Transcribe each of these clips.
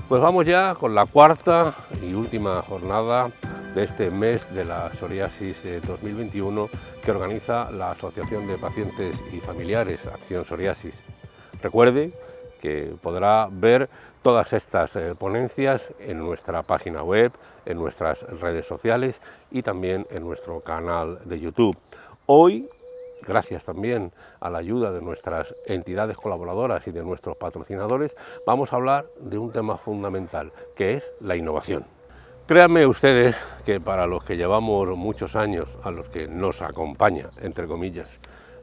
Pues vamos ya con la cuarta y última jornada de este mes de la psoriasis 2021 que organiza la Asociación de Pacientes y Familiares Acción Psoriasis. Recuerde que podrá ver todas estas ponencias en nuestra página web, en nuestras redes sociales y también en nuestro canal de YouTube. Hoy, gracias también a la ayuda de nuestras entidades colaboradoras y de nuestros patrocinadores, vamos a hablar de un tema fundamental, que es la innovación. Créanme ustedes que para los que llevamos muchos años, a los que nos acompaña, entre comillas,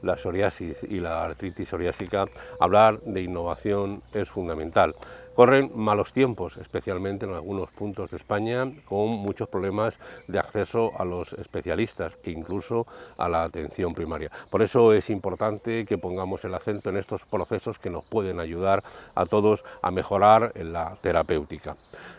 la psoriasis y la artritis psoriásica, hablar de innovación es fundamental. Corren malos tiempos, especialmente en algunos puntos de España, con muchos problemas de acceso a los especialistas e incluso a la atención primaria. Por eso es importante que pongamos el acento en estos procesos que nos pueden ayudar a todos a mejorar en la terapéutica.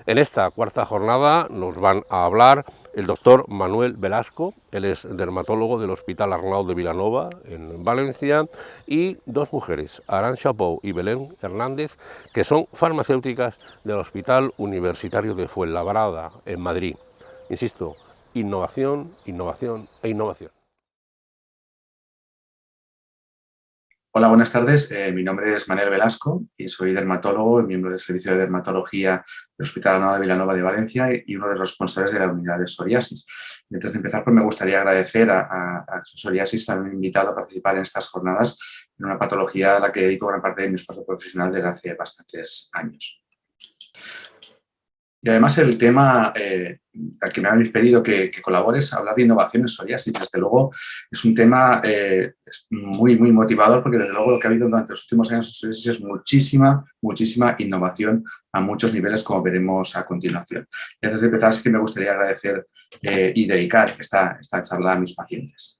En esta cuarta jornada nos van a hablar el doctor Manuel Velasco, él es dermatólogo del Hospital Arnau de Vilanova, en Valencia, y dos mujeres, Arantxa Pou y Belén Hernández, que son farmacéuticas del Hospital Universitario de Fuenlabrada, en Madrid. Insisto, innovación, innovación e innovación. Hola, buenas tardes. Mi nombre es Manuel Velasco y soy dermatólogo y miembro del Servicio de Dermatología del Hospital Arnau de Vilanova de Valencia y uno de los responsables de la unidad de psoriasis. Y antes de empezar, pues me gustaría agradecer a Psoriasis por haberme invitado a participar en estas jornadas en una patología a la que dedico gran parte de mi esfuerzo profesional desde hace bastantes años. Y además el tema al que me habéis pedido que colabores, hablar de innovación en psoriasis, desde luego es un tema es muy motivador porque desde luego lo que ha habido durante los últimos años en psoriasis es muchísima innovación a muchos niveles, como veremos a continuación. Y antes de empezar, sí que me gustaría agradecer y dedicar esta charla a mis pacientes.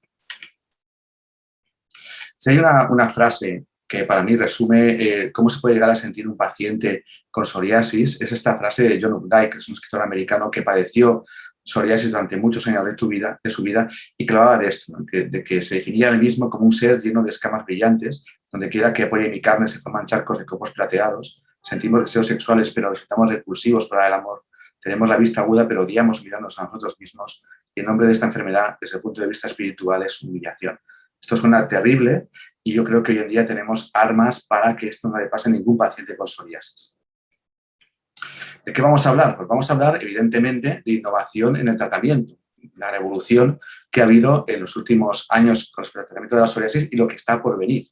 Si hay una frase que para mí resume cómo se puede llegar a sentir un paciente con psoriasis, es esta frase de John Updike, que es un escritor americano que padeció psoriasis durante muchos años de su vida y que hablaba de esto, ¿no? de que se definía él mismo como un ser lleno de escamas brillantes, donde quiera que apoye mi carne se forman charcos de copos plateados, sentimos deseos sexuales pero resultamos repulsivos para el amor, tenemos la vista aguda pero odiamos mirarnos a nosotros mismos y el nombre de esta enfermedad desde el punto de vista espiritual es humillación. Esto suena terrible y yo creo que hoy en día tenemos armas para que esto no le pase a ningún paciente con psoriasis. ¿De qué vamos a hablar? Pues vamos a hablar, evidentemente, de innovación en el tratamiento, la revolución que ha habido en los últimos años con respecto al tratamiento de la psoriasis y lo que está por venir.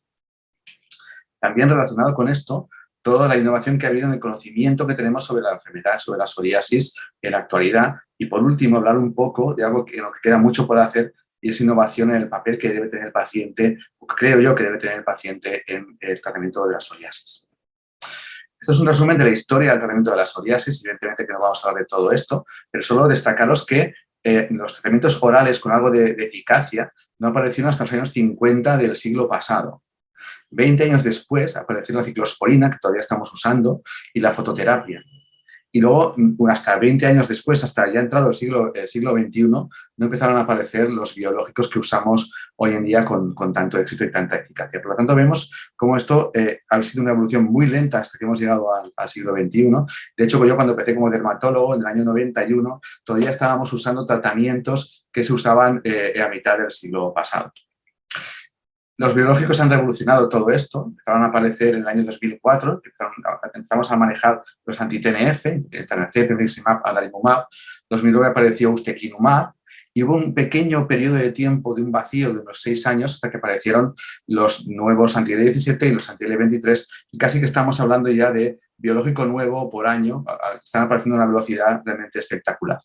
También relacionado con esto, toda la innovación que ha habido en el conocimiento que tenemos sobre la enfermedad, sobre la psoriasis en la actualidad. Y por último, hablar un poco de algo en lo que queda mucho por hacer, y es innovación en el papel que debe tener el paciente, o que creo yo que debe tener el paciente en el tratamiento de la psoriasis. Esto es un resumen de la historia del tratamiento de la psoriasis, evidentemente que no vamos a hablar de todo esto, pero solo destacaros que los tratamientos orales con algo de eficacia no aparecieron hasta los años 50 del siglo pasado. 20 años después apareció la ciclosporina, que todavía estamos usando, y la fototerapia. Y luego, hasta 20 años después, hasta ya entrado el siglo XXI, no empezaron a aparecer los biológicos que usamos hoy en día con tanto éxito y tanta eficacia. Por lo tanto, vemos cómo esto ha sido una evolución muy lenta hasta que hemos llegado al siglo XXI. De hecho, yo cuando empecé como dermatólogo, en el año 91, todavía estábamos usando tratamientos que se usaban a mitad del siglo pasado. Los biológicos han revolucionado todo esto, empezaron a aparecer en el año 2004, empezamos a manejar los anti-TNF, el TNF, Pembrolizumab, Adalimumab. 2009 apareció Ustekinumab y hubo un pequeño periodo de tiempo de un vacío de unos 6 años hasta que aparecieron los nuevos anti-L17 y los anti-L23 y casi que estamos hablando ya de biológico nuevo por año, están apareciendo a una velocidad realmente espectacular.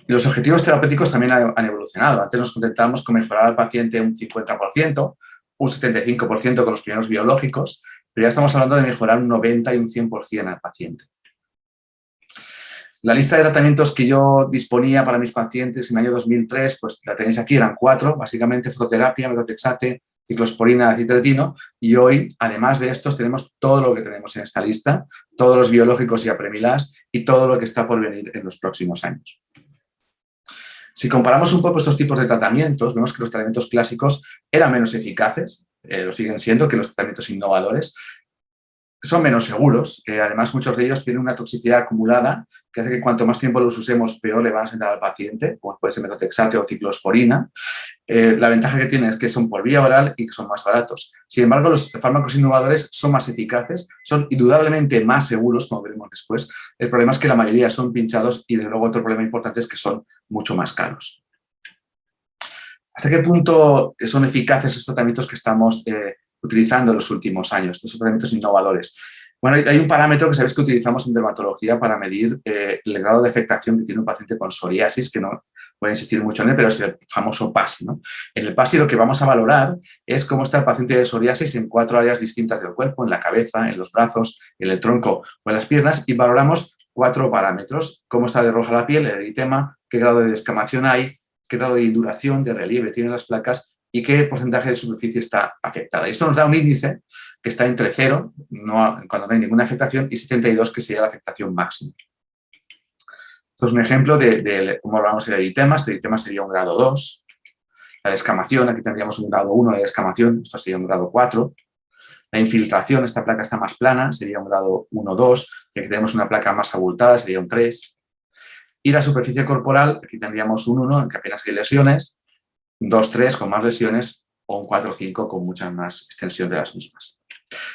Y los objetivos terapéuticos también han evolucionado. Antes nos contentábamos con mejorar al paciente un 50%, un 75% con los primeros biológicos, pero ya estamos hablando de mejorar un 90% y un 100% al paciente. La lista de tratamientos que yo disponía para mis pacientes en el año 2003, pues la tenéis aquí, eran 4, básicamente fototerapia, metotrexate, ciclosporina, citretino, y hoy, además de estos, tenemos todo lo que tenemos en esta lista, todos los biológicos y apremilas y todo lo que está por venir en los próximos años. Si comparamos un poco estos tipos de tratamientos, vemos que los tratamientos clásicos eran menos eficaces, lo siguen siendo, que los tratamientos innovadores, son menos seguros, además muchos de ellos tienen una toxicidad acumulada que hace que cuanto más tiempo los usemos, peor le van a sentar al paciente, como puede ser metotrexate o ciclosporina. La ventaja que tienen es que son por vía oral y que son más baratos. Sin embargo, los fármacos innovadores son más eficaces, son indudablemente más seguros, como veremos después. El problema es que la mayoría son pinchados y, desde luego, otro problema importante es que son mucho más caros. ¿Hasta qué punto son eficaces estos tratamientos que estamos utilizando en los últimos años, estos tratamientos innovadores? Bueno, hay un parámetro que sabéis que utilizamos en dermatología para medir el grado de afectación que tiene un paciente con psoriasis, que no voy a insistir mucho en él, pero es el famoso PASI, ¿no? En el PASI lo que vamos a valorar es cómo está el paciente de psoriasis en 4 áreas distintas del cuerpo, en la cabeza, en los brazos, en el tronco o en las piernas, y valoramos 4 parámetros: cómo está de roja la piel, el eritema, qué grado de descamación hay, qué grado de induración, de relieve tienen las placas y qué porcentaje de superficie está afectada. Y esto nos da un índice que está entre 0, cuando no hay ninguna afectación, y 72, que sería la afectación máxima. Esto es un ejemplo de cómo hablamos de eritema. Este eritema sería un grado 2. La descamación, aquí tendríamos un grado 1 de descamación, esto sería un grado 4. La infiltración, esta placa está más plana, sería un grado 1-2. Aquí tenemos una placa más abultada, sería un 3. Y la superficie corporal, aquí tendríamos un 1, en que apenas hay lesiones, un 2-3 con más lesiones, o un 4-5 con mucha más extensión de las mismas.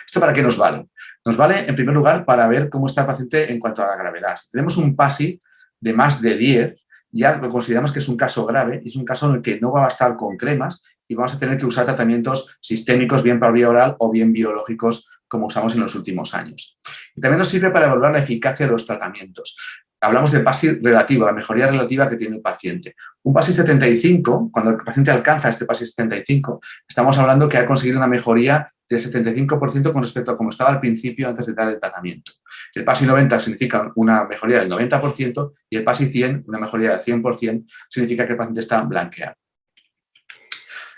¿Esto para qué nos vale? Nos vale, en primer lugar, para ver cómo está el paciente en cuanto a la gravedad. Si tenemos un PASI de más de 10, ya lo consideramos que es un caso grave, y es un caso en el que no va a bastar con cremas y vamos a tener que usar tratamientos sistémicos, bien por vía oral o bien biológicos, como usamos en los últimos años. Y también nos sirve para evaluar la eficacia de los tratamientos. Hablamos del PASI relativo, la mejoría relativa que tiene el paciente. Un PASI 75, cuando el paciente alcanza este PASI 75, estamos hablando que ha conseguido una mejoría del 75% con respecto a cómo estaba al principio antes de dar el tratamiento. El PASI 90 significa una mejoría del 90% y el PASI 100, una mejoría del 100%, significa que el paciente está blanqueado.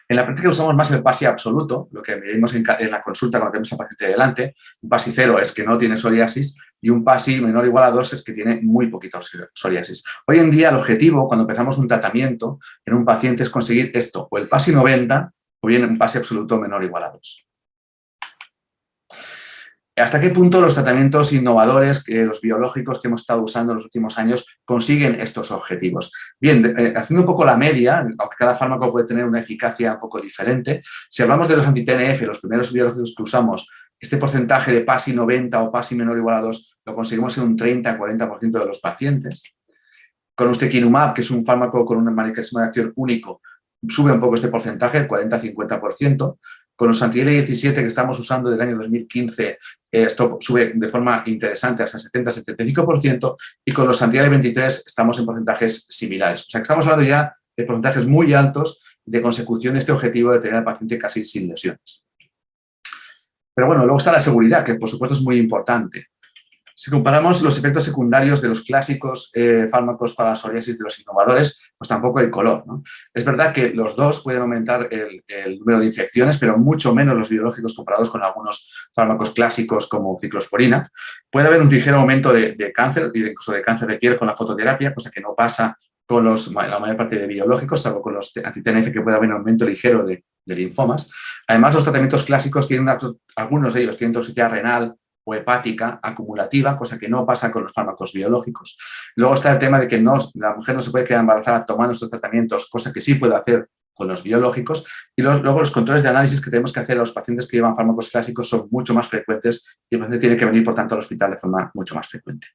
En la práctica usamos más el PASI absoluto, lo que medimos en la consulta cuando tenemos al paciente delante. Un PASI 0 es que no tiene psoriasis y un PASI menor o igual a 2 es que tiene muy poquita psoriasis. Hoy en día el objetivo cuando empezamos un tratamiento en un paciente es conseguir esto, o el PASI 90 o bien un PASI absoluto menor o igual a 2. ¿Hasta qué punto los tratamientos innovadores, los biológicos que hemos estado usando en los últimos años, consiguen estos objetivos? Bien, haciendo un poco la media, aunque cada fármaco puede tener una eficacia un poco diferente, si hablamos de los anti-TNF, los primeros biológicos que usamos, este porcentaje de PASI 90 o PASI menor o igual a 2 lo conseguimos en un 30-40% de los pacientes. Con ustekinumab, que es un fármaco con un mecanismo de acción único, sube un poco este porcentaje, el 40-50%. Con los anti-IL-17 que estamos usando del año 2015, esto sube de forma interesante hasta 70-75%, y con los anti-IL-23 estamos en porcentajes similares. O sea que estamos hablando ya de porcentajes muy altos de consecución de este objetivo de tener al paciente casi sin lesiones. Pero bueno, luego está la seguridad, que por supuesto es muy importante. Si comparamos los efectos secundarios de los clásicos fármacos para la psoriasis de los innovadores, pues tampoco hay color, ¿no? Es verdad que los dos pueden aumentar el número de infecciones, pero mucho menos los biológicos comparados con algunos fármacos clásicos como ciclosporina. Puede haber un ligero aumento de cáncer, incluso de cáncer de piel con la fototerapia, cosa que no pasa con la mayor parte de biológicos, salvo con los anti-TNF, que puede haber un aumento ligero de linfomas. Además, los tratamientos clásicos tienen algunos de ellos tienen toxicidad renal o hepática acumulativa, cosa que no pasa con los fármacos biológicos. Luego está el tema de que la mujer no se puede quedar embarazada tomando estos tratamientos, cosa que sí puede hacer con los biológicos. Y luego los controles de análisis que tenemos que hacer a los pacientes que llevan fármacos clásicos son mucho más frecuentes y el paciente tiene que venir, por tanto, al hospital de forma mucho más frecuente.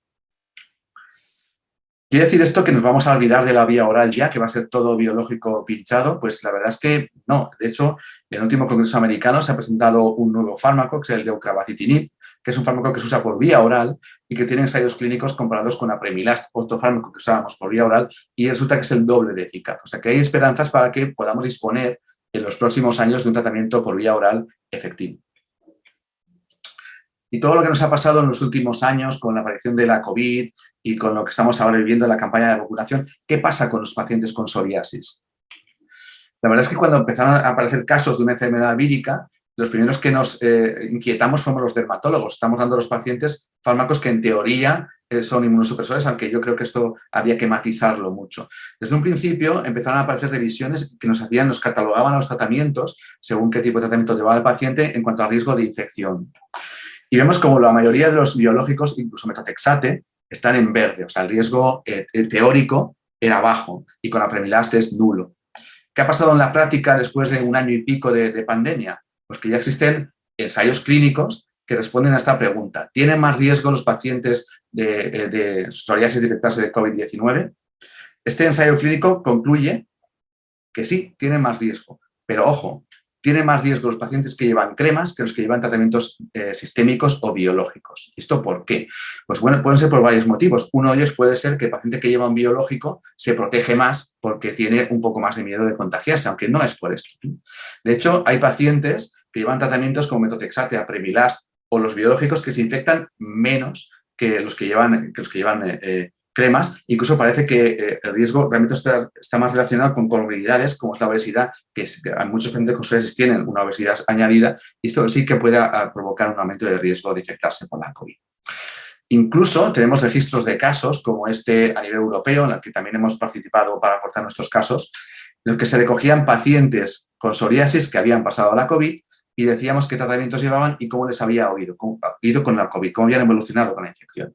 ¿Quiere decir esto que nos vamos a olvidar de la vía oral ya, que va a ser todo biológico pinchado? Pues la verdad es que no. De hecho, en el último congreso americano se ha presentado un nuevo fármaco, que es el deucravacitinib, que es un fármaco que se usa por vía oral y que tiene ensayos clínicos comparados con apremilast, otro fármaco que usábamos por vía oral, y resulta que es el doble de eficaz. O sea que hay esperanzas para que podamos disponer en los próximos años de un tratamiento por vía oral efectivo. Y todo lo que nos ha pasado en los últimos años con la aparición de la COVID y con lo que estamos ahora viviendo en la campaña de vacunación, ¿qué pasa con los pacientes con psoriasis? La verdad es que cuando empezaron a aparecer casos de una enfermedad vírica, los primeros que nos inquietamos fuimos los dermatólogos. Estamos dando a los pacientes fármacos que en teoría son inmunosupresores, aunque yo creo que esto había que matizarlo mucho. Desde un principio empezaron a aparecer revisiones que nos catalogaban los tratamientos según qué tipo de tratamiento llevaba el paciente en cuanto a riesgo de infección. Y vemos como la mayoría de los biológicos, incluso metotrexate, están en verde, o sea, el riesgo teórico era bajo y con apremilast es nulo. ¿Qué ha pasado en la práctica después de un año y pico de pandemia? Pues que ya existen ensayos clínicos que responden a esta pregunta. ¿Tienen más riesgo los pacientes de psoriasis de infectarse de COVID-19? Este ensayo clínico concluye que sí, tienen más riesgo, pero ojo, tienen más riesgo los pacientes que llevan cremas que los que llevan tratamientos sistémicos o biológicos. ¿Esto por qué? Pues bueno, pueden ser por varios motivos. Uno de ellos puede ser que el paciente que lleva un biológico se protege más porque tiene un poco más de miedo de contagiarse, aunque no es por esto. De hecho, hay pacientes que llevan tratamientos como metotrexate, apremilast o los biológicos que se infectan menos que los que llevan cremas. Incluso parece que el riesgo realmente está más relacionado con comorbilidades como es la obesidad, que muchos pacientes con psoriasis tienen una obesidad añadida y esto sí que puede provocar un aumento de riesgo de infectarse por la COVID. Incluso tenemos registros de casos como este a nivel europeo, en el que también hemos participado para aportar nuestros casos, en los que se recogían pacientes con psoriasis que habían pasado la COVID y decíamos qué tratamientos llevaban y cómo les había ido con la COVID, cómo habían evolucionado con la infección.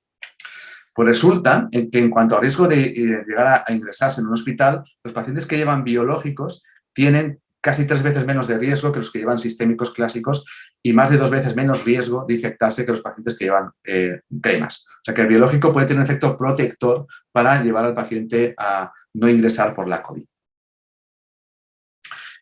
Pues resulta que en cuanto al riesgo de llegar a ingresarse en un hospital, los pacientes que llevan biológicos tienen casi 3 veces menos de riesgo que los que llevan sistémicos clásicos y más de 2 veces menos riesgo de infectarse que los pacientes que llevan cremas. O sea que el biológico puede tener un efecto protector para llevar al paciente a no ingresar por la COVID.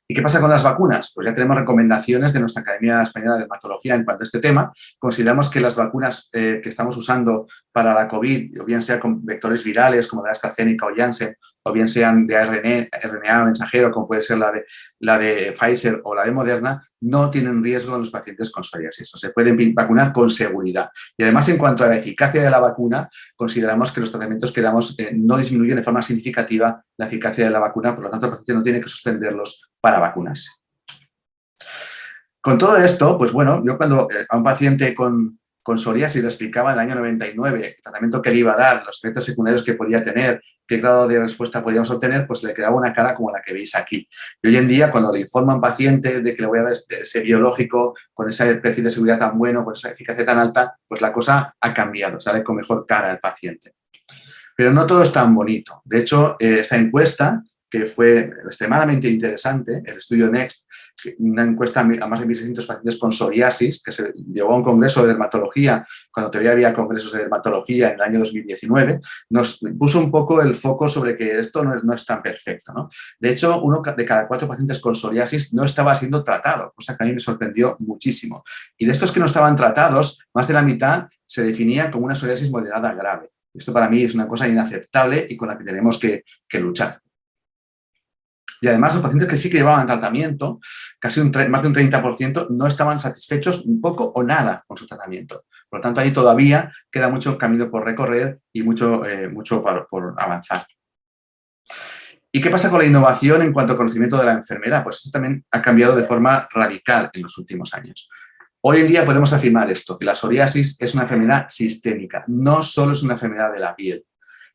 ¿Y qué pasa con las vacunas? Pues ya tenemos recomendaciones de nuestra Academia Española de Dermatología en cuanto a este tema. Consideramos que las vacunas que estamos usando para la COVID, o bien sea con vectores virales como la de AstraZeneca o Janssen, o bien sean de RNA mensajero, como puede ser la de Pfizer o la de Moderna, no tienen riesgo en los pacientes con psoriasis. O se pueden vacunar con seguridad. Y además, en cuanto a la eficacia de la vacuna, consideramos que los tratamientos que damos no disminuyen de forma significativa la eficacia de la vacuna, por lo tanto, el paciente no tiene que suspenderlos para vacunarse. Con todo esto, pues bueno, yo cuando a un paciente con psoriasis le explicaba en el año 99 el tratamiento que le iba a dar, los efectos secundarios que podía tener, qué grado de respuesta podíamos obtener, pues le quedaba una cara como la que veis aquí. Y hoy en día, cuando le informa a un paciente de que le voy a dar ese biológico con ese perfil de seguridad tan bueno, con esa eficacia tan alta, pues la cosa ha cambiado, sale con mejor cara el paciente. Pero no todo es tan bonito. De hecho, esta encuesta, que fue extremadamente interesante, el estudio NEXT, una encuesta a más de 1.600 pacientes con psoriasis, que se llevó a un congreso de dermatología, cuando todavía había congresos de dermatología en el año 2019, nos puso un poco el foco sobre que esto no es tan perfecto, ¿no? De hecho, 1 de cada 4 pacientes con psoriasis no estaba siendo tratado, cosa que a mí me sorprendió muchísimo. Y de estos que no estaban tratados, más de la mitad se definía como una psoriasis moderada grave. Esto para mí es una cosa inaceptable y con la que tenemos que luchar. Y además los pacientes que sí que llevaban tratamiento, casi más de un 30%, no estaban satisfechos un poco o nada con su tratamiento. Por lo tanto, ahí todavía queda mucho camino por recorrer y mucho por avanzar. ¿Y qué pasa con la innovación en cuanto al conocimiento de la enfermedad? Pues esto también ha cambiado de forma radical en los últimos años. Hoy en día podemos afirmar esto, que la psoriasis es una enfermedad sistémica, no solo es una enfermedad de la piel.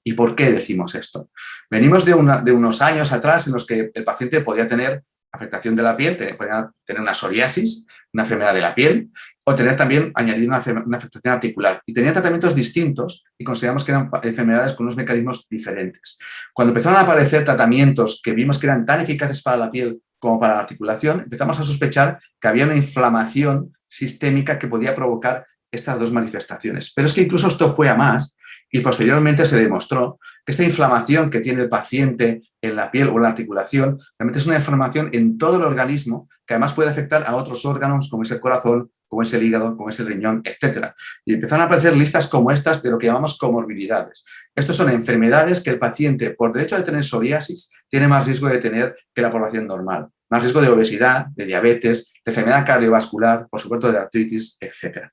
¿Y por qué decimos esto? Venimos de unos años atrás en los que el paciente podía tener afectación de la piel, podía tener una psoriasis, una enfermedad de la piel, o tener también, añadir una afectación articular. Y tenía tratamientos distintos y consideramos que eran enfermedades con unos mecanismos diferentes. Cuando empezaron a aparecer tratamientos que vimos que eran tan eficaces para la piel como para la articulación, empezamos a sospechar que había una inflamación sistémica que podía provocar estas dos manifestaciones. Pero es que incluso esto fue a más y posteriormente se demostró que esta inflamación que tiene el paciente en la piel o en la articulación realmente es una inflamación en todo el organismo que además puede afectar a otros órganos como es el corazón, como es el hígado, como es el riñón, etc. Y empezaron a aparecer listas como estas de lo que llamamos comorbilidades. Estas son enfermedades que el paciente, por derecho de tener psoriasis, tiene más riesgo de tener que la población normal. Más riesgo de obesidad, de diabetes, de enfermedad cardiovascular, por supuesto de artritis, etc.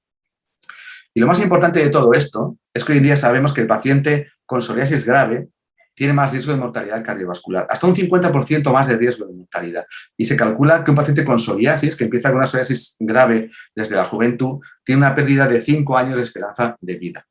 Y lo más importante de todo esto es que hoy en día sabemos que el paciente con psoriasis grave tiene más riesgo de mortalidad cardiovascular, hasta un 50% más de riesgo de mortalidad. Y se calcula que un paciente con psoriasis, que empieza con una psoriasis grave desde la juventud, tiene una pérdida de 5 años de esperanza de vida.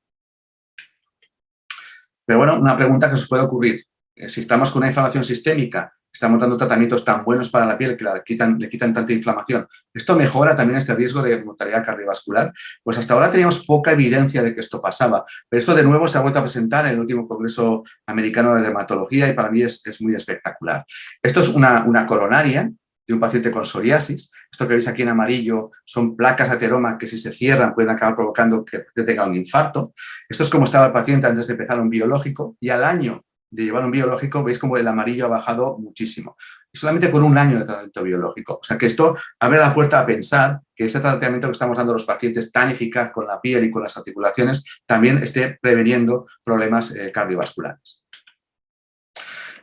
Pero bueno, una pregunta que os puede ocurrir. Si estamos con una inflamación sistémica, estamos dando tratamientos tan buenos para la piel que le quitan tanta inflamación. Esto mejora también este riesgo de mortalidad cardiovascular. Pues hasta ahora teníamos poca evidencia de que esto pasaba, pero esto de nuevo se ha vuelto a presentar en el último Congreso Americano de Dermatología y para mí es muy espectacular. Esto es una coronaria de un paciente con psoriasis. Esto que veis aquí en amarillo son placas de ateroma que si se cierran pueden acabar provocando que tenga un infarto. Esto es como estaba el paciente antes de empezar un biológico y al año de llevar un biológico veis como el amarillo ha bajado muchísimo. Y solamente con un año de tratamiento biológico. O sea que esto abre la puerta a pensar que este tratamiento que estamos dando a los pacientes tan eficaz con la piel y con las articulaciones también esté preveniendo problemas cardiovasculares.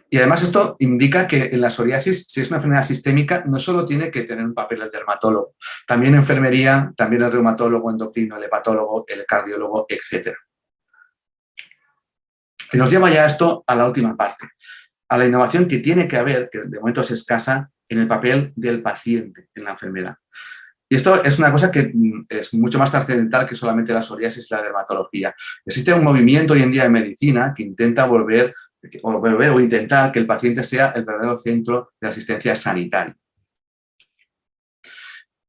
Y además esto indica que en la psoriasis, si es una enfermedad sistémica, no solo tiene que tener un papel el dermatólogo, también enfermería, también el reumatólogo, endocrino, el hepatólogo, el cardiólogo, etc. Y nos lleva ya esto a la última parte, a la innovación que tiene que haber, que de momento es escasa, en el papel del paciente en la enfermedad. Y esto es una cosa que es mucho más trascendental que solamente la psoriasis y la dermatología. Existe un movimiento hoy en día en medicina que intenta volver o intentar que el paciente sea el verdadero centro de la asistencia sanitaria.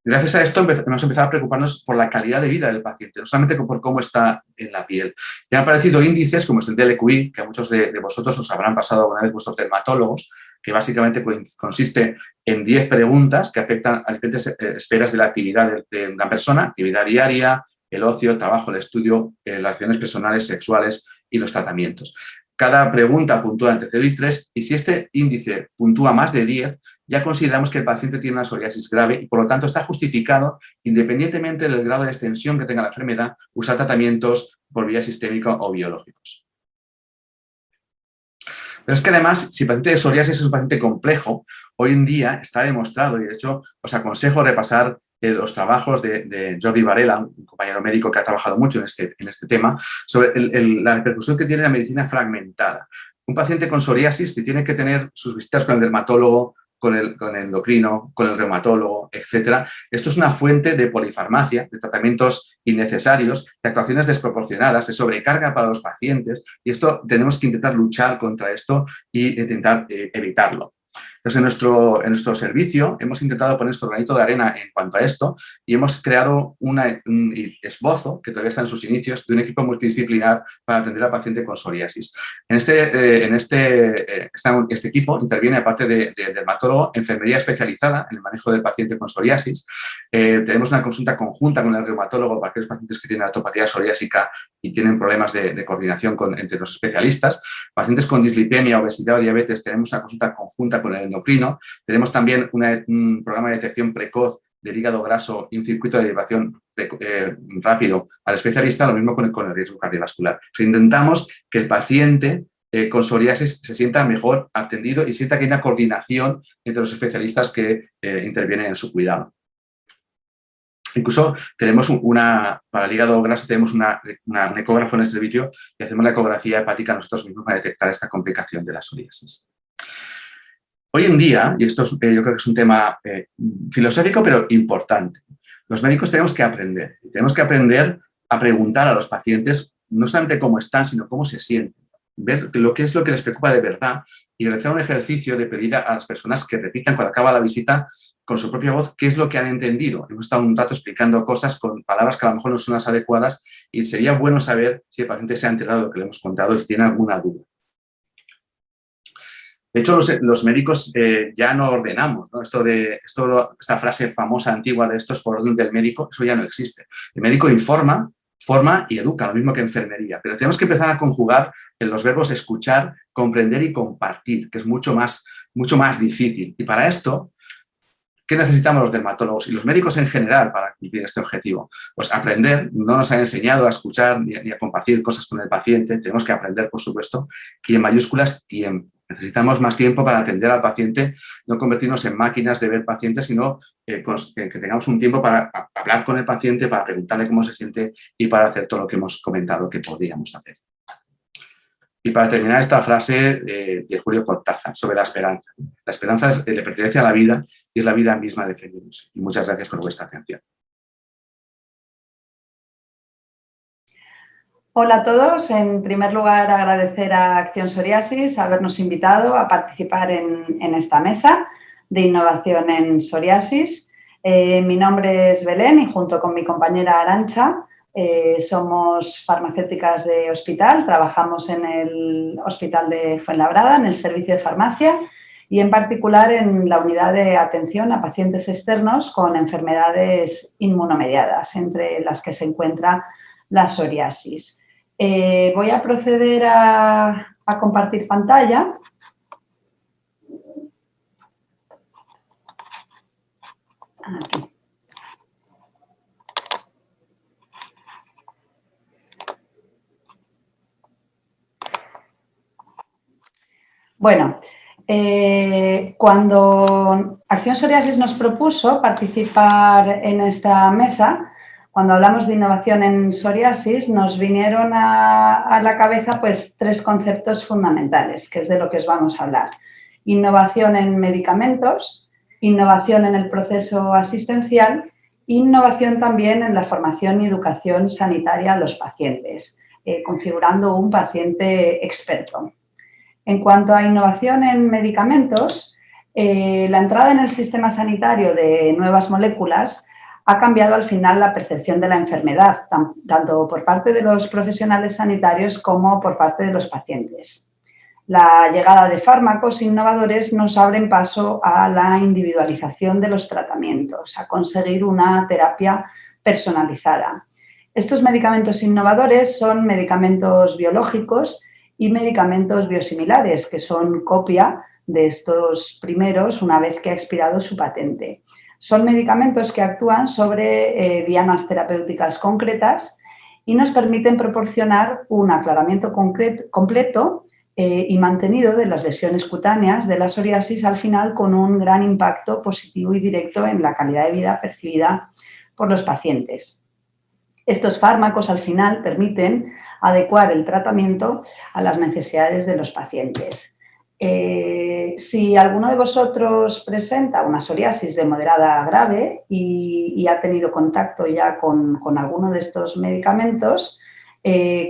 Gracias a esto hemos empezado a preocuparnos por la calidad de vida del paciente, no solamente por cómo está en la piel. Ya han aparecido índices como es el DLQI, que a muchos de vosotros os habrán pasado alguna vez vuestros dermatólogos, que básicamente consiste en 10 preguntas que afectan a diferentes esferas de la actividad de una persona, actividad diaria, el ocio, el trabajo, el estudio, las relaciones personales, sexuales y los tratamientos. Cada pregunta puntúa entre 0 y 3 y si este índice puntúa más de 10, ya consideramos que el paciente tiene una psoriasis grave y por lo tanto está justificado, independientemente del grado de extensión que tenga la enfermedad, usar tratamientos por vía sistémica o biológicos. Pero es que además, si el paciente de psoriasis es un paciente complejo, hoy en día está demostrado, y de hecho os aconsejo repasar los trabajos de Jordi Varela, un compañero médico que ha trabajado mucho en este tema, sobre la repercusión que tiene la medicina fragmentada. Un paciente con psoriasis, si tiene que tener sus visitas con el dermatólogo, con el endocrino, con el reumatólogo, etc. Esto es una fuente de polifarmacia, de tratamientos innecesarios, de actuaciones desproporcionadas, de sobrecarga para los pacientes y esto tenemos que intentar luchar contra esto e intentar evitarlo. Entonces, en nuestro servicio hemos intentado poner nuestro granito de arena en cuanto a esto y hemos creado un esbozo, que todavía está en sus inicios, de un equipo multidisciplinar para atender al paciente con psoriasis. Este equipo interviene, aparte de dermatólogo, enfermería especializada en el manejo del paciente con psoriasis. Tenemos una consulta conjunta con el reumatólogo para aquellos pacientes que tienen artropatía psoriásica y tienen problemas de coordinación entre los especialistas. Pacientes con dislipemia, obesidad o diabetes, tenemos una consulta conjunta con el endocrino. Tenemos también un programa de detección precoz del hígado graso y un circuito de derivación rápido al especialista, lo mismo con el riesgo cardiovascular. O sea, intentamos que el paciente con psoriasis se sienta mejor atendido y sienta que hay una coordinación entre los especialistas que intervienen en su cuidado. Incluso tenemos para el hígado graso tenemos un ecógrafo en el servicio y hacemos la ecografía hepática nosotros mismos para detectar esta complicación de la psoriasis. Hoy en día, y esto yo creo que es un tema filosófico pero importante, los médicos tenemos que aprender. Tenemos que aprender a preguntar a los pacientes no solamente cómo están, sino cómo se sienten. Ver qué es lo que les preocupa de verdad y realizar un ejercicio de pedir a las personas que repitan cuando acaba la visita con su propia voz qué es lo que han entendido. Hemos estado un rato explicando cosas con palabras que a lo mejor no son las adecuadas y sería bueno saber si el paciente se ha enterado de lo que le hemos contado y si tiene alguna duda. De hecho, los médicos ya no ordenamos, ¿no? Esta frase famosa antigua de esto es por orden del médico, eso ya no existe. El médico informa, forma y educa, lo mismo que enfermería. Pero tenemos que empezar a conjugar en los verbos escuchar, comprender y compartir, que es mucho más difícil. Y para esto, ¿qué necesitamos los dermatólogos y los médicos en general para cumplir este objetivo? Pues aprender, no nos han enseñado a escuchar ni a compartir cosas con el paciente, tenemos que aprender, por supuesto, y en mayúsculas, tiempo. Necesitamos más tiempo para atender al paciente, no convertirnos en máquinas de ver pacientes, sino que tengamos un tiempo para hablar con el paciente, para preguntarle cómo se siente y para hacer todo lo que hemos comentado que podríamos hacer. Y para terminar esta frase de Julio Cortázar sobre la esperanza. La esperanza le pertenece a la vida y es la vida misma defendiéndose. Y muchas gracias por vuestra atención. Hola a todos. En primer lugar, agradecer a Acción Psoriasis habernos invitado a participar en esta mesa de innovación en psoriasis. Mi nombre es Belén y junto con mi compañera Arantxa somos farmacéuticas de hospital. Trabajamos en el Hospital de Fuenlabrada, en el servicio de farmacia y en particular en la unidad de atención a pacientes externos con enfermedades inmunomediadas, entre las que se encuentra la psoriasis. Voy a proceder a compartir pantalla. Aquí. Bueno, cuando Acción Psoriasis nos propuso participar en esta mesa, cuando hablamos de innovación en psoriasis, nos vinieron a la cabeza pues 3 conceptos fundamentales, que es de lo que os vamos a hablar. Innovación en medicamentos, innovación en el proceso asistencial, innovación también en la formación y educación sanitaria a los pacientes, configurando un paciente experto. En cuanto a innovación en medicamentos, la entrada en el sistema sanitario de nuevas moléculas ha cambiado al final la percepción de la enfermedad, tanto por parte de los profesionales sanitarios como por parte de los pacientes. La llegada de fármacos innovadores nos abren paso a la individualización de los tratamientos, a conseguir una terapia personalizada. Estos medicamentos innovadores son medicamentos biológicos y medicamentos biosimilares, que son copia de estos primeros una vez que ha expirado su patente. Son medicamentos que actúan sobre dianas terapéuticas concretas y nos permiten proporcionar un aclaramiento completo y mantenido de las lesiones cutáneas de la psoriasis, al final con un gran impacto positivo y directo en la calidad de vida percibida por los pacientes. Estos fármacos al final permiten adecuar el tratamiento a las necesidades de los pacientes. Si alguno de vosotros presenta una psoriasis de moderada a grave y ha tenido contacto ya con alguno de estos medicamentos,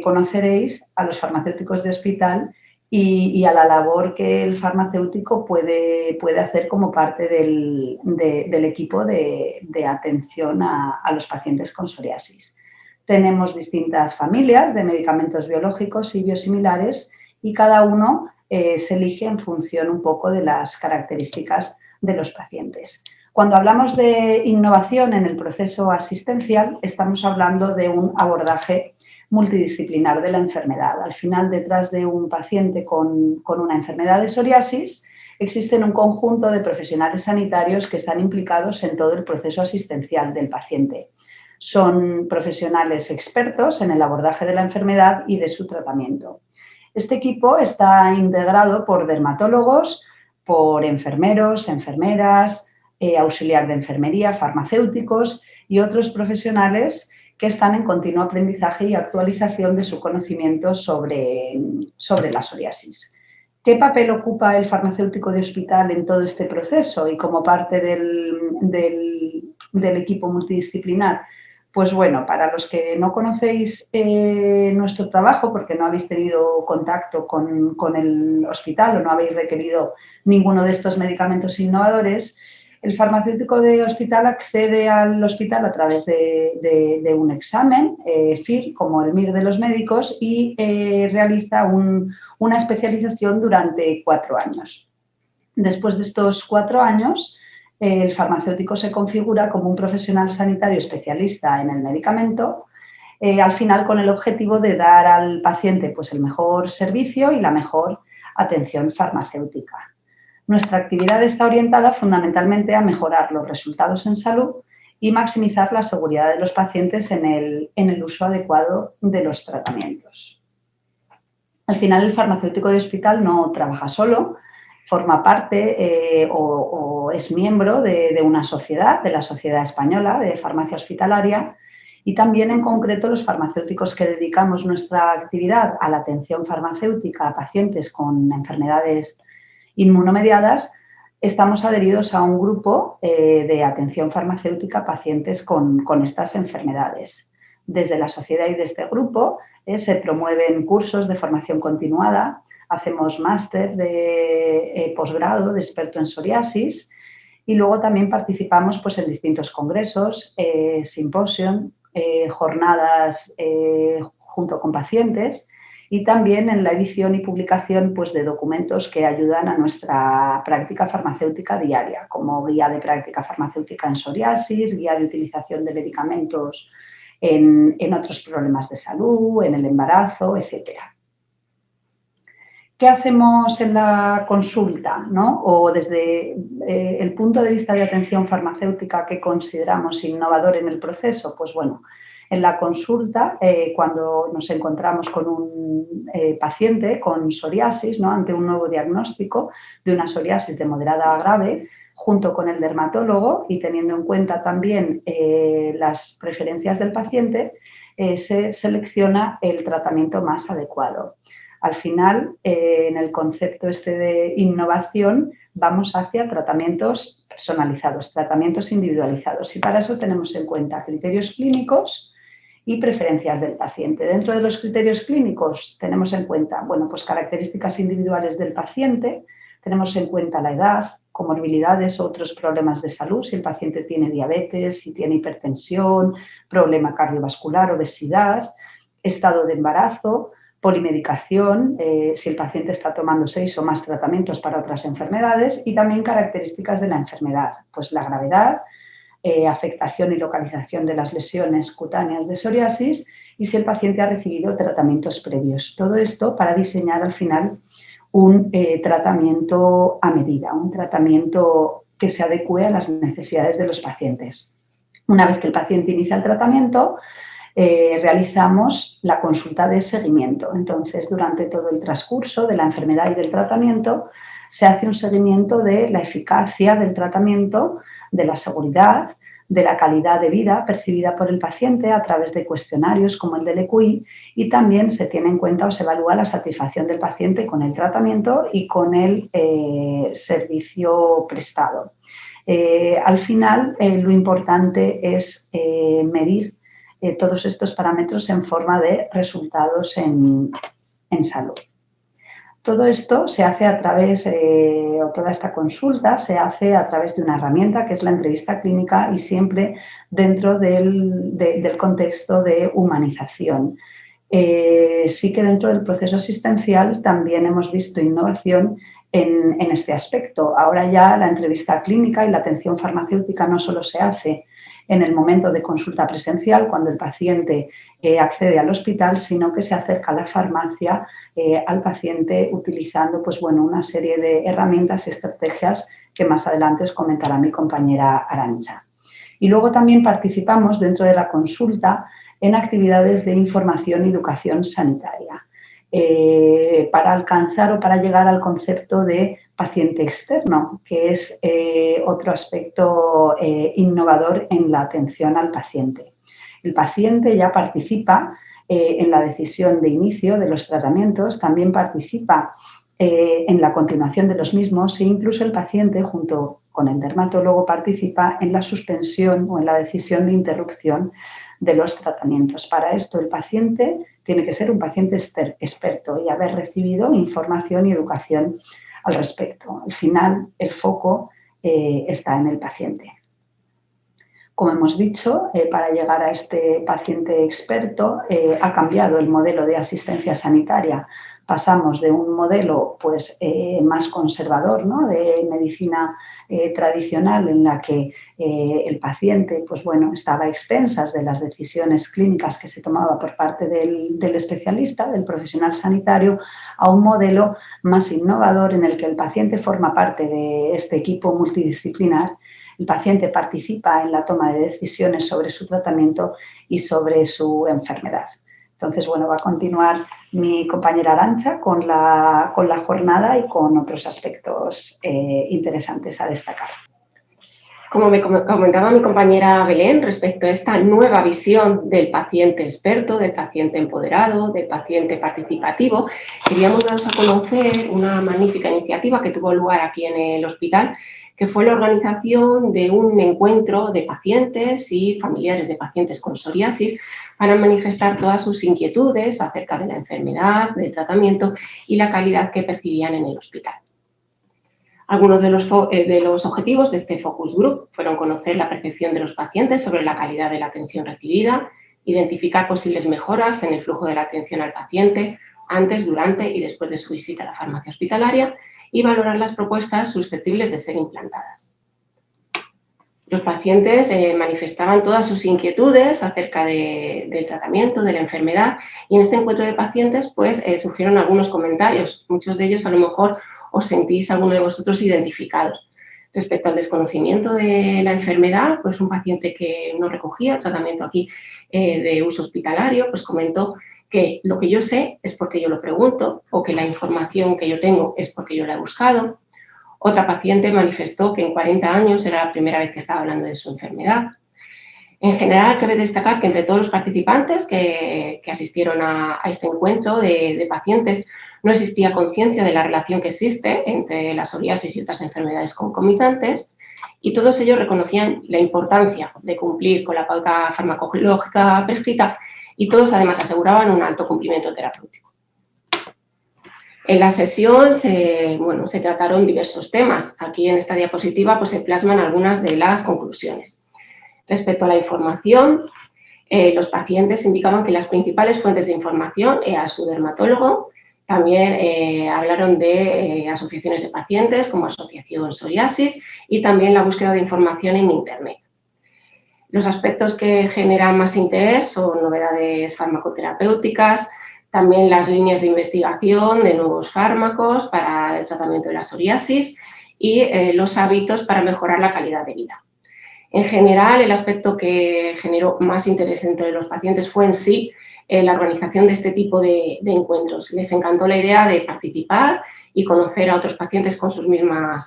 conoceréis a los farmacéuticos de hospital y a la labor que el farmacéutico puede hacer como parte del equipo de atención a los pacientes con psoriasis. Tenemos distintas familias de medicamentos biológicos y biosimilares y cada uno se elige en función un poco de las características de los pacientes. Cuando hablamos de innovación en el proceso asistencial, estamos hablando de un abordaje multidisciplinar de la enfermedad. Al final, detrás de un paciente con una enfermedad de psoriasis, existen un conjunto de profesionales sanitarios que están implicados en todo el proceso asistencial del paciente. Son profesionales expertos en el abordaje de la enfermedad y de su tratamiento. Este equipo está integrado por dermatólogos, por enfermeros, enfermeras, auxiliar de enfermería, farmacéuticos y otros profesionales que están en continuo aprendizaje y actualización de su conocimiento sobre la psoriasis. ¿Qué papel ocupa el farmacéutico de hospital en todo este proceso y como parte del equipo multidisciplinar? Pues bueno, para los que no conocéis nuestro trabajo porque no habéis tenido contacto con el hospital o no habéis requerido ninguno de estos medicamentos innovadores, el farmacéutico de hospital accede al hospital a través de un examen, FIR, como el MIR de los médicos, y realiza una especialización durante 4 años. Después de estos 4 años, el farmacéutico se configura como un profesional sanitario especialista en el medicamento, al final con el objetivo de dar al paciente pues, el mejor servicio y la mejor atención farmacéutica. Nuestra actividad está orientada fundamentalmente a mejorar los resultados en salud y maximizar la seguridad de los pacientes en el uso adecuado de los tratamientos. Al final, el farmacéutico de hospital no trabaja solo, forma parte o es miembro de una sociedad, de la Sociedad Española de Farmacia Hospitalaria, y también en concreto los farmacéuticos que dedicamos nuestra actividad a la atención farmacéutica a pacientes con enfermedades inmunomediadas, estamos adheridos a un grupo de atención farmacéutica a pacientes con estas enfermedades. Desde la sociedad y de este grupo Se promueven cursos de formación continuada, hacemos máster de posgrado de experto en psoriasis y luego también participamos pues, en distintos congresos, simposios, jornadas junto con pacientes y también en la edición y publicación pues, de documentos que ayudan a nuestra práctica farmacéutica diaria, como guía de práctica farmacéutica en psoriasis, guía de utilización de medicamentos en otros problemas de salud, en el embarazo, etcétera. ¿Qué hacemos en la consulta, ¿no? O desde el punto de vista de atención farmacéutica que consideramos innovador en el proceso? Pues bueno, en la consulta, cuando nos encontramos con un paciente con psoriasis, ¿no? Ante un nuevo diagnóstico de una psoriasis de moderada a grave, junto con el dermatólogo y teniendo en cuenta también las preferencias del paciente, se selecciona el tratamiento más adecuado. Al final, en el concepto de innovación, vamos hacia tratamientos personalizados, tratamientos individualizados y para eso tenemos en cuenta criterios clínicos y preferencias del paciente. Dentro de los criterios clínicos tenemos en cuenta, bueno, pues características individuales del paciente, tenemos en cuenta la edad, comorbilidades o otros problemas de salud, si el paciente tiene diabetes, si tiene hipertensión, problema cardiovascular, obesidad, estado de embarazo, polimedicación, si el paciente está tomando 6 o más tratamientos para otras enfermedades y también características de la enfermedad, pues la gravedad, afectación y localización de las lesiones cutáneas de psoriasis y si el paciente ha recibido tratamientos previos. Todo esto para diseñar al final un tratamiento a medida, un tratamiento que se adecue a las necesidades de los pacientes. Una vez que el paciente inicia el tratamiento, realizamos la consulta de seguimiento. Entonces, durante todo el transcurso de la enfermedad y del tratamiento, se hace un seguimiento de la eficacia del tratamiento, de la seguridad, de la calidad de vida percibida por el paciente a través de cuestionarios como el del EQI y también se tiene en cuenta o se evalúa la satisfacción del paciente con el tratamiento y con el servicio prestado. Al final, lo importante es medir todos estos parámetros en forma de resultados en salud. Todo esto se hace a través, o toda esta consulta se hace a través de una herramienta que es la entrevista clínica y siempre dentro del contexto de humanización. Sí que dentro del proceso asistencial también hemos visto innovación en este aspecto. Ahora ya la entrevista clínica y la atención farmacéutica no solo se hace en el momento de consulta presencial, cuando el paciente accede al hospital, sino que se acerca a la farmacia al paciente utilizando pues, bueno, una serie de herramientas y estrategias que más adelante os comentará mi compañera Arantxa. Y luego también participamos dentro de la consulta en actividades de información y educación sanitaria para alcanzar o para llegar al concepto de paciente externo, que es otro aspecto innovador en la atención al paciente. El paciente ya participa en la decisión de inicio de los tratamientos, también participa en la continuación de los mismos e incluso el paciente, junto con el dermatólogo, participa en la suspensión o en la decisión de interrupción de los tratamientos. Para esto el paciente tiene que ser un paciente experto y haber recibido información y educación al respecto. Al final, el foco está en el paciente. Como hemos dicho, para llegar a este paciente experto ha cambiado el modelo de asistencia sanitaria. Pasamos de un modelo pues, más conservador, ¿no? De medicina tradicional en la que el paciente pues, bueno, estaba a expensas de las decisiones clínicas que se tomaba por parte del especialista, del profesional sanitario, a un modelo más innovador en el que el paciente forma parte de este equipo multidisciplinar. El paciente participa en la toma de decisiones sobre su tratamiento y sobre su enfermedad. Entonces, bueno, va a continuar mi compañera Arantxa con la jornada y con otros aspectos interesantes a destacar. Como me comentaba mi compañera Belén, respecto a esta nueva visión del paciente experto, del paciente empoderado, del paciente participativo, queríamos daros a conocer una magnífica iniciativa que tuvo lugar aquí en el hospital, que fue la organización de un encuentro de pacientes y familiares de pacientes con psoriasis para manifestar todas sus inquietudes acerca de la enfermedad, del tratamiento y la calidad que percibían en el hospital. Algunos de los objetivos de este focus group fueron conocer la percepción de los pacientes sobre la calidad de la atención recibida, identificar posibles mejoras en el flujo de la atención al paciente antes, durante y después de su visita a la farmacia hospitalaria y valorar las propuestas susceptibles de ser implantadas. Los pacientes manifestaban todas sus inquietudes acerca del tratamiento, de la enfermedad, y en este encuentro de pacientes pues, surgieron algunos comentarios. Muchos de ellos a lo mejor os sentís alguno de vosotros identificados. Respecto al desconocimiento de la enfermedad, pues un paciente que no recogía el tratamiento aquí de uso hospitalario, pues comentó que lo que yo sé es porque yo lo pregunto o que la información que yo tengo es porque yo la he buscado. Otra paciente manifestó que en 40 años era la primera vez que estaba hablando de su enfermedad. En general, cabe destacar que entre todos los participantes que asistieron a este encuentro de pacientes no existía conciencia de la relación que existe entre la psoriasis y otras enfermedades concomitantes y todos ellos reconocían la importancia de cumplir con la pauta farmacológica prescrita y todos además aseguraban un alto cumplimiento terapéutico. En la sesión se trataron diversos temas. Aquí en esta diapositiva pues, se plasman algunas de las conclusiones. Respecto a la información, los pacientes indicaban que las principales fuentes de información eran su dermatólogo. También hablaron de asociaciones de pacientes como Asociación Psoriasis y también la búsqueda de información en Internet. Los aspectos que generan más interés son novedades farmacoterapéuticas, también las líneas de investigación de nuevos fármacos para el tratamiento de la psoriasis y los hábitos para mejorar la calidad de vida. En general, el aspecto que generó más interés entre los pacientes fue en sí la organización de este tipo de encuentros. Les encantó la idea de participar y conocer a otros pacientes con su misma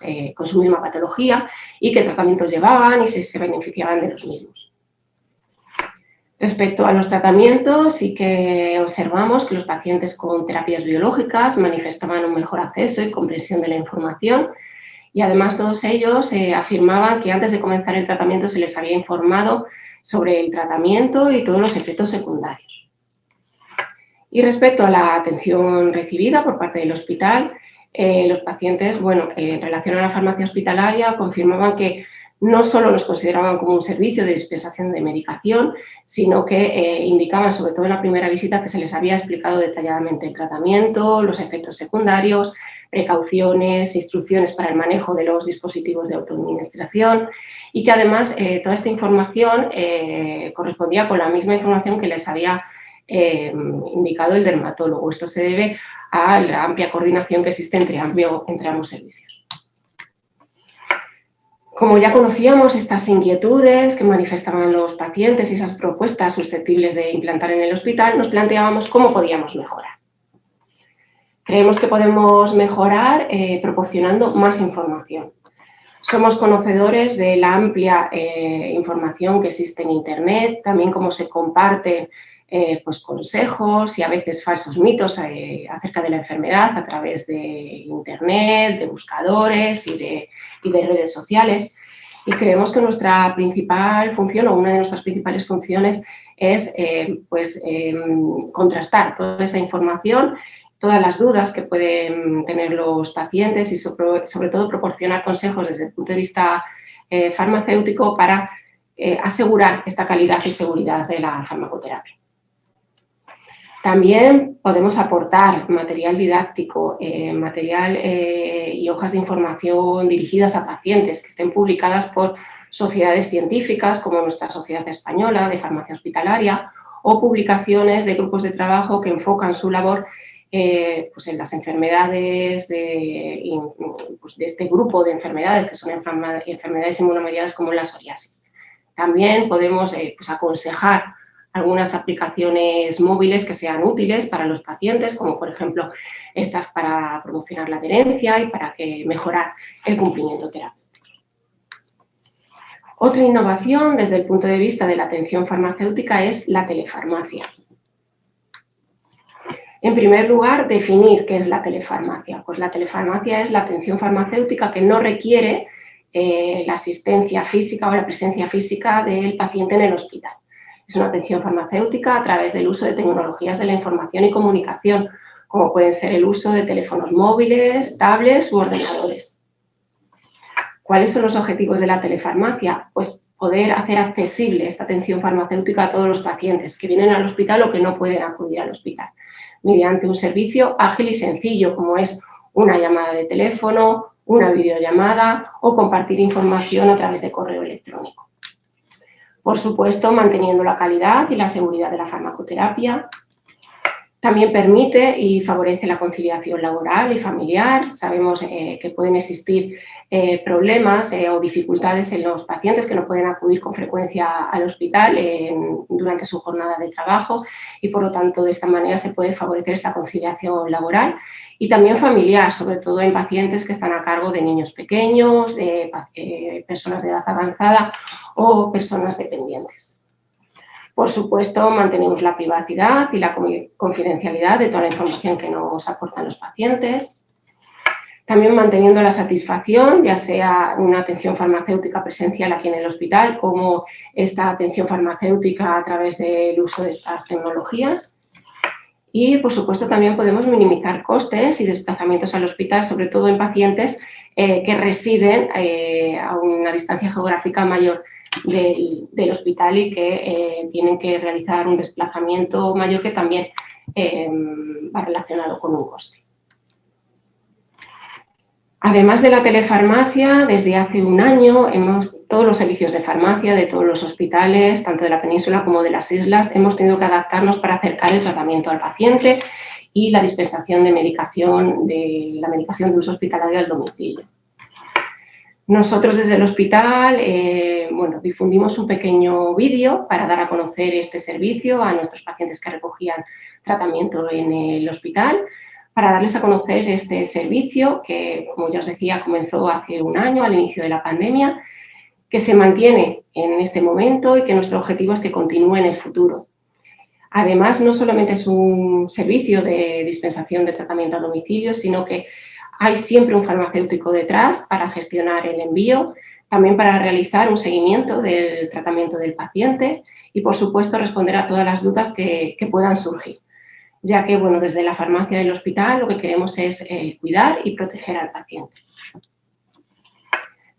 patología y qué tratamientos llevaban y si se beneficiaban de los mismos. Respecto a los tratamientos, sí que observamos que los pacientes con terapias biológicas manifestaban un mejor acceso y comprensión de la información y además todos ellos afirmaban que antes de comenzar el tratamiento se les había informado sobre el tratamiento y todos los efectos secundarios. Y respecto a la atención recibida por parte del hospital, los pacientes, en relación a la farmacia hospitalaria, confirmaban que no solo nos consideraban como un servicio de dispensación de medicación, sino que indicaban, sobre todo en la primera visita, que se les había explicado detalladamente el tratamiento, los efectos secundarios, precauciones, instrucciones para el manejo de los dispositivos de autoadministración y que además toda esta información correspondía con la misma información que les había indicado el dermatólogo. Esto se debe a la amplia coordinación que existe entre ambos servicios. Como ya conocíamos estas inquietudes que manifestaban los pacientes y esas propuestas susceptibles de implantar en el hospital, nos planteábamos cómo podíamos mejorar. Creemos que podemos mejorar proporcionando más información. Somos conocedores de la amplia información que existe en Internet, también cómo se comparten consejos y a veces falsos mitos acerca de la enfermedad a través de Internet, de buscadores y de redes sociales. Y creemos que nuestra principal función o una de nuestras principales funciones es contrastar toda esa información, todas las dudas que pueden tener los pacientes y sobre todo proporcionar consejos desde el punto de vista farmacéutico para asegurar esta calidad y seguridad de la farmacoterapia. También podemos aportar material didáctico, material y hojas de información dirigidas a pacientes que estén publicadas por sociedades científicas como nuestra Sociedad Española de Farmacia Hospitalaria o publicaciones de grupos de trabajo que enfocan su labor en las enfermedades de este grupo de enfermedades que son enfermedades inmunomediadas como la psoriasis. También podemos aconsejar algunas aplicaciones móviles que sean útiles para los pacientes, como por ejemplo estas para promocionar la adherencia y para mejorar el cumplimiento terapéutico. Otra innovación desde el punto de vista de la atención farmacéutica es la telefarmacia. En primer lugar, definir qué es la telefarmacia. Pues la telefarmacia es la atención farmacéutica que no requiere la asistencia física o la presencia física del paciente en el hospital. Es una atención farmacéutica a través del uso de tecnologías de la información y comunicación, como pueden ser el uso de teléfonos móviles, tablets u ordenadores. ¿Cuáles son los objetivos de la telefarmacia? Pues poder hacer accesible esta atención farmacéutica a todos los pacientes que vienen al hospital o que no pueden acudir al hospital, mediante un servicio ágil y sencillo, como es una llamada de teléfono, una videollamada o compartir información a través de correo electrónico. Por supuesto, manteniendo la calidad y la seguridad de la farmacoterapia. También permite y favorece la conciliación laboral y familiar. Sabemos que pueden existir problemas o dificultades en los pacientes que no pueden acudir con frecuencia al hospital durante su jornada de trabajo y, por lo tanto, de esta manera se puede favorecer esta conciliación laboral y también familiar, sobre todo en pacientes que están a cargo de niños pequeños, personas de edad avanzada o personas dependientes. Por supuesto, mantenemos la privacidad y la confidencialidad de toda la información que nos aportan los pacientes. También manteniendo la satisfacción, ya sea una atención farmacéutica presencial aquí en el hospital, como esta atención farmacéutica a través del uso de estas tecnologías. Y, por supuesto, también podemos minimizar costes y desplazamientos al hospital, sobre todo en pacientes que residen a una distancia geográfica mayor del hospital y que tienen que realizar un desplazamiento mayor que también va relacionado con un coste. Además de la telefarmacia, desde hace un año, todos los servicios de farmacia de todos los hospitales, tanto de la península como de las islas, hemos tenido que adaptarnos para acercar el tratamiento al paciente y la dispensación de la medicación de uso hospitalario al domicilio. Nosotros desde el hospital difundimos un pequeño vídeo para dar a conocer este servicio a nuestros pacientes que recogían tratamiento en el hospital, para darles a conocer este servicio que, como ya os decía, comenzó hace un año, al inicio de la pandemia, que se mantiene en este momento y que nuestro objetivo es que continúe en el futuro. Además, no solamente es un servicio de dispensación de tratamiento a domicilio, sino que hay siempre un farmacéutico detrás para gestionar el envío, también para realizar un seguimiento del tratamiento del paciente y, por supuesto, responder a todas las dudas que puedan surgir, ya que, desde la farmacia del hospital lo que queremos es cuidar y proteger al paciente.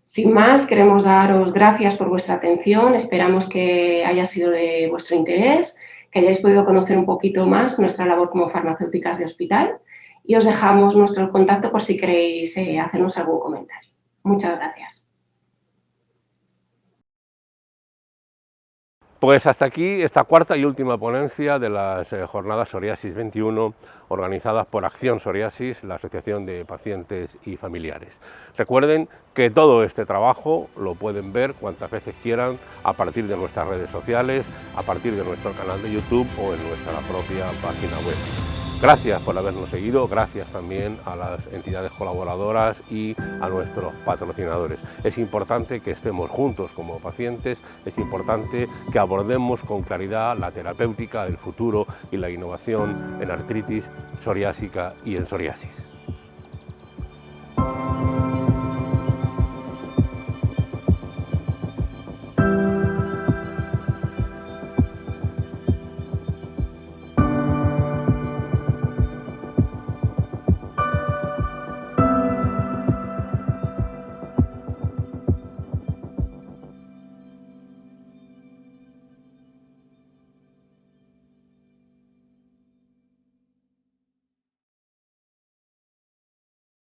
Sin más, queremos daros gracias por vuestra atención, esperamos que haya sido de vuestro interés, que hayáis podido conocer un poquito más nuestra labor como farmacéuticas de hospital y os dejamos nuestro contacto por si queréis hacernos algún comentario. Muchas gracias. Pues hasta aquí esta cuarta y última ponencia de las jornadas Psoriasis 21 organizadas por Acción Psoriasis, la Asociación de Pacientes y Familiares. Recuerden que todo este trabajo lo pueden ver cuantas veces quieran a partir de nuestras redes sociales, a partir de nuestro canal de YouTube o en nuestra propia página web. Gracias por habernos seguido, gracias también a las entidades colaboradoras y a nuestros patrocinadores. Es importante que estemos juntos como pacientes, es importante que abordemos con claridad la terapéutica del futuro y la innovación en artritis psoriásica y en psoriasis.